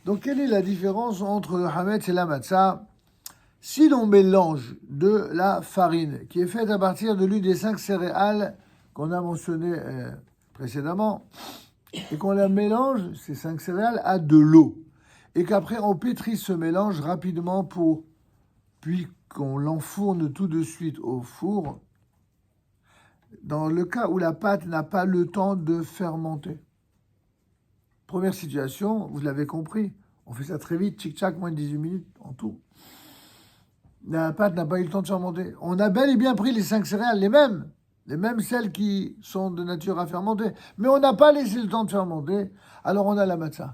Donc, quelle est la différence entre le hametz et la matzah? Si l'on mélange de la farine, qui est faite à partir de l'une des 5 céréales qu'on a mentionnées précédemment, et qu'on la mélange, ces 5 céréales, à de l'eau, et qu'après on pétrit ce mélange rapidement puis qu'on l'enfourne tout de suite au four, dans le cas où la pâte n'a pas le temps de fermenter. Première situation, vous l'avez compris, on fait ça très vite, tchic-tchac, moins de 18 minutes en tout. La pâte n'a pas eu le temps de fermenter. On a bel et bien pris les 5 céréales, les mêmes celles qui sont de nature à fermenter, mais on n'a pas laissé le temps de fermenter, alors on a la matzah.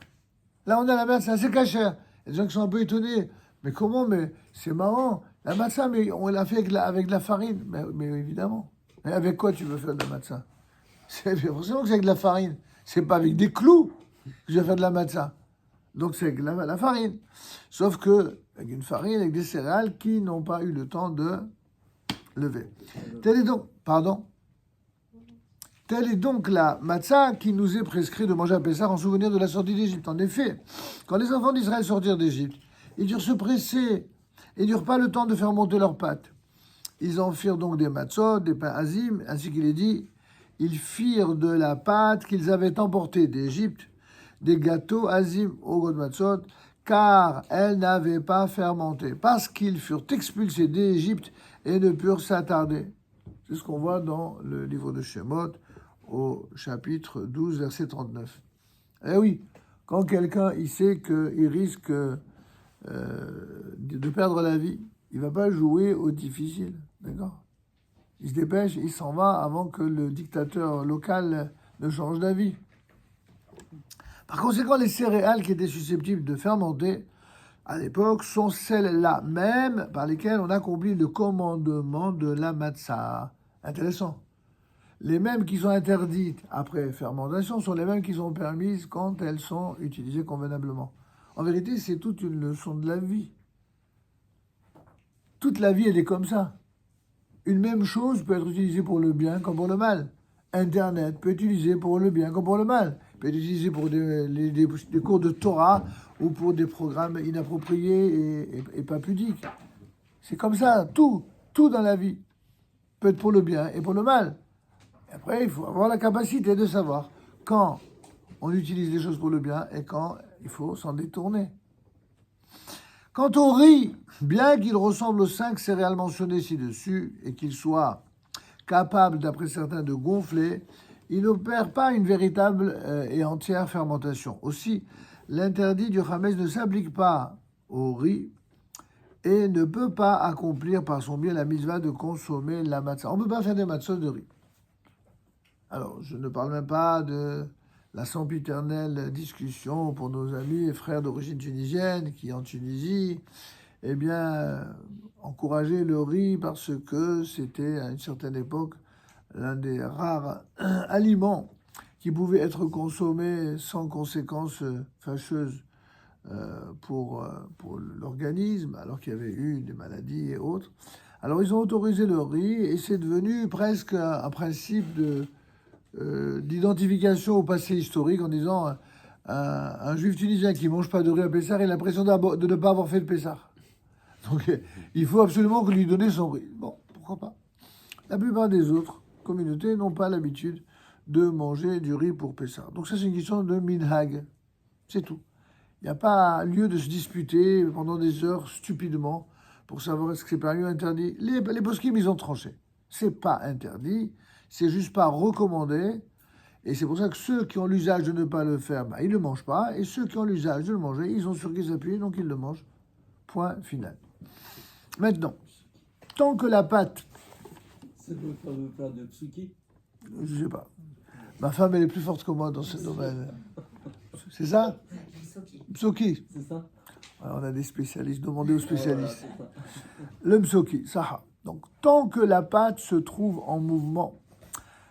Là, on a la matzah, c'est cachère. Il y a des gens qui sont un peu étonnés. Mais comment? Mais c'est marrant. La matzah, mais on l'a fait avec de la farine. Mais évidemment. Mais avec quoi tu veux faire de la matzah? C'est forcément que c'est avec de la farine. C'est pas avec des clous que je vais faire de la matzah. Donc c'est avec la farine. Sauf que avec une farine, avec des céréales qui n'ont pas eu le temps de lever. Telle est donc la matzah qui nous est prescrit de manger à Pessah en souvenir de la sortie d'Égypte. En effet, quand les enfants d'Israël sortirent d'Égypte, ils durent se presser et n'eurent pas le temps de faire monter leurs pâtes. Ils en firent donc des matzot, des pains azim, ainsi qu'il est dit, ils firent de la pâte qu'ils avaient emportée d'Égypte, des gâteaux azim au god matzot, car elle n'avait pas fermenté, parce qu'ils furent expulsés d'Égypte et ne purent s'attarder. C'est ce qu'on voit dans le livre de Shemot, au chapitre 12, verset 39. Eh oui, quand quelqu'un il sait qu'il risque de perdre la vie, il ne va pas jouer au difficile, d'accord? Il se dépêche, il s'en va avant que le dictateur local ne change d'avis. Par conséquent, les céréales qui étaient susceptibles de fermenter à l'époque sont celles-là même par lesquelles on accomplit le commandement de la matzah. Intéressant. Les mêmes qui sont interdites après fermentation sont les mêmes qui sont permises quand elles sont utilisées convenablement. En vérité, c'est toute une leçon de la vie. Toute la vie, elle est comme ça. Une même chose peut être utilisée pour le bien comme pour le mal. Internet peut être utilisé pour le bien comme pour le mal. Peut être utilisé pour des cours de Torah ou pour des programmes inappropriés et pas pudiques. C'est comme ça, tout dans la vie peut être pour le bien et pour le mal. Et après, il faut avoir la capacité de savoir quand on utilise les choses pour le bien et quand il faut s'en détourner. Quant au riz, bien qu'il ressemble aux 5 céréales mentionnées ci-dessus et qu'il soit capable, d'après certains, de gonfler, il n'opère pas une véritable et entière fermentation. Aussi, l'interdit du Hametz ne s'applique pas au riz et ne peut pas accomplir par son biais la mitzvah de consommer la matzah. On ne peut pas faire des matzahs de riz. Alors, je ne parle même pas de la sempiternelle discussion pour nos amis et frères d'origine tunisienne qui, en Tunisie, eh bien, encourageaient le riz parce que c'était, à une certaine époque, l'un des rares aliments qui pouvait être consommé sans conséquences fâcheuses pour l'organisme, alors qu'il y avait eu des maladies et autres. Alors, ils ont autorisé le riz et c'est devenu presque un principe d'identification au passé historique en disant un juif tunisien qui ne mange pas de riz à Pessah, il a l'impression de ne pas avoir fait de Pessah. Donc il faut absolument lui donner son riz. Bon, pourquoi pas. La plupart des autres communautés n'ont pas l'habitude de manger du riz pour Pessah. Donc ça, c'est une question de minhag. C'est tout. Il n'y a pas lieu de se disputer pendant des heures stupidement pour savoir est-ce que c'est permis ou interdit. Les poskim, ils ont tranché. C'est pas interdit. C'est juste pas recommandé. Et c'est pour ça que ceux qui ont l'usage de ne pas le faire, ils ne le mangent pas. Et ceux qui ont l'usage de le manger, ils ont sur qui s'appuyer, donc ils le mangent. Point final. Maintenant, tant que la pâte... C'est le fameux plat de tsuki. Je ne sais pas. Ma femme, elle est plus forte que moi dans ce domaine. C'est ça? Msoki. C'est ça? Alors, on a des spécialistes. Demandez aux spécialistes. Voilà, le msoki, saha. Donc, tant que la pâte se trouve en mouvement,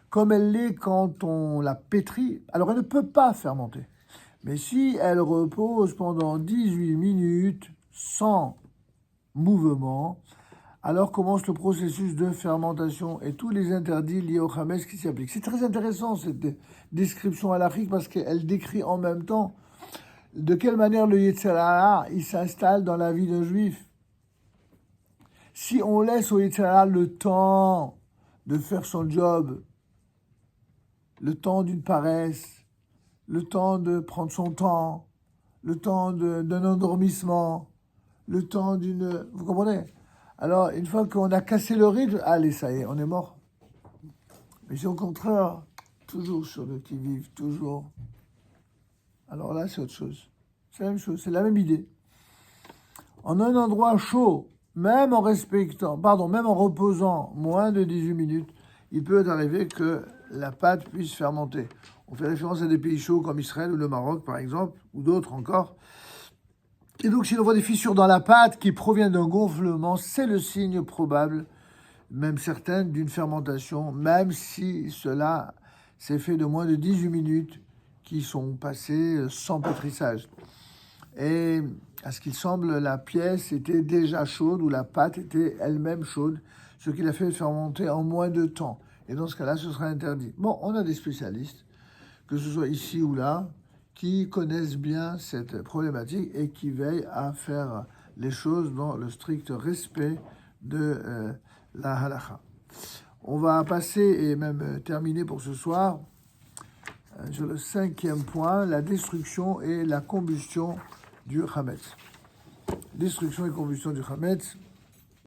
comme elle l'est quand on la pétrit, alors elle ne peut pas fermenter. Mais si elle repose pendant 18 minutes sans mouvement, alors commence le processus de fermentation et tous les interdits liés au Hametz qui s'y appliquent. C'est très intéressant cette description halachique parce qu'elle décrit en même temps de quelle manière le Yetzer Hara, il s'installe dans la vie d'un juif. Si on laisse au Yetzer Hara le temps de faire son job, le temps d'une paresse, le temps de prendre son temps, le temps d'un endormissement, le temps d'une... Vous comprenez? Alors, une fois qu'on a cassé le rythme, allez, ça y est, on est mort. Mais si au contraire, toujours sur le qui-vive, toujours... Alors là, c'est autre chose. C'est la même chose, c'est la même idée. En un endroit chaud, même en reposant moins de 18 minutes, il peut arriver que la pâte puisse fermenter. On fait référence à des pays chauds comme Israël ou le Maroc, par exemple, ou d'autres encore. Et donc, si l'on voit des fissures dans la pâte qui proviennent d'un gonflement, c'est le signe probable, même certain, d'une fermentation, même si cela s'est fait de moins de 18 minutes qui sont passées sans pétrissage. Et à ce qu'il semble, la pièce était déjà chaude ou la pâte était elle-même chaude, ce qui l'a fait fermenter en moins de temps. Et dans ce cas-là, ce sera interdit. Bon, on a des spécialistes, que ce soit ici ou là, qui connaissent bien cette problématique et qui veillent à faire les choses dans le strict respect de la halakha. On va passer et même terminer pour ce soir sur le 5e point, la destruction et la combustion du Hametz. Destruction et combustion du Hametz.